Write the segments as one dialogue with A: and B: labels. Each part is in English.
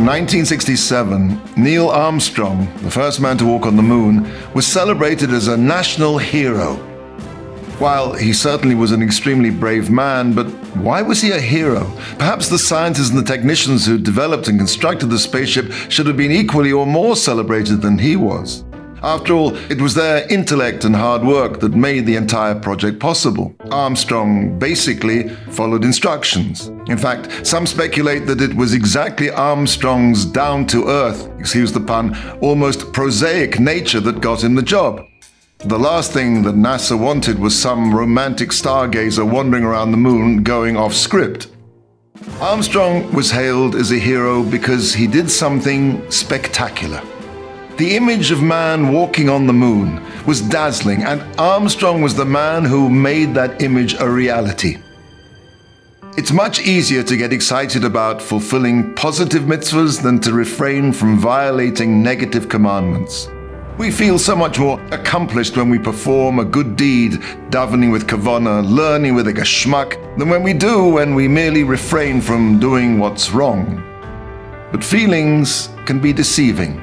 A: In 1967, Neil Armstrong, the first man to walk on the moon, was celebrated as a national hero. While he certainly was an extremely brave man, but why was he a hero? Perhaps the scientists and the technicians who developed and constructed the spaceship should have been equally or more celebrated than he was. After all, it was their intellect and hard work that made the entire project possible. Armstrong basically followed instructions. In fact, some speculate that it was exactly Armstrong's down-to-earth, excuse the pun, almost prosaic nature that got him the job. The last thing that NASA wanted was some romantic stargazer wandering around the moon going off script. Armstrong was hailed as a hero because he did something spectacular. The image of man walking on the moon was dazzling, and Armstrong was the man who made that image a reality. It's much easier to get excited about fulfilling positive mitzvahs than to refrain from violating negative commandments. We feel so much more accomplished when we perform a good deed, davening with kavanah, learning with a geshmak, than when we merely refrain from doing what's wrong. But feelings can be deceiving.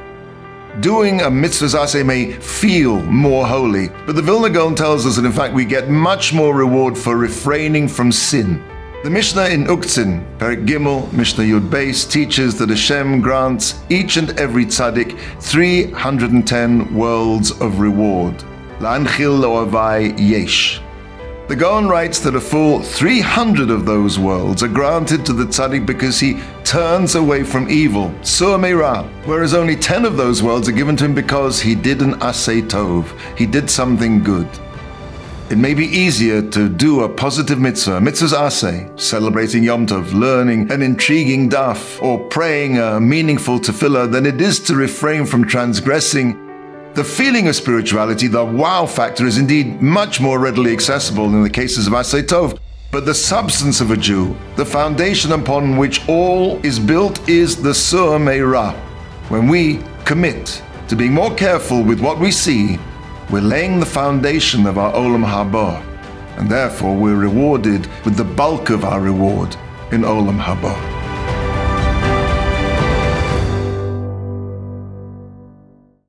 A: Doing a mitzvah aseh may feel more holy, but the Vilna Gaon tells us that in fact we get much more reward for refraining from sin. The Mishnah in Uktzin, Perek Gimel, Mishnah Yud Beis, teaches that Hashem grants each and every tzaddik 310 worlds of reward. La'anchil lo'avai yesh. The Gaon writes that a full 300 of those worlds are granted to the tzaddik because he turns away from evil, sur meira, whereas only 10 of those worlds are given to him because he did an aseh tov, he did something good. It may be easier to do a positive mitzvah, mitzvahs aseh, celebrating Yom Tov, learning an intriguing daf, or praying a meaningful tefillah than it is to refrain from transgressing. The feeling of spirituality, the wow factor, is indeed much more readily accessible in the cases of aseh tov. But the substance of a Jew, the foundation upon which all is built, is the sur meira. When we commit to being more careful with what we see, we're laying the foundation of our Olam Haba, and therefore we're rewarded with the bulk of our reward in Olam Haba.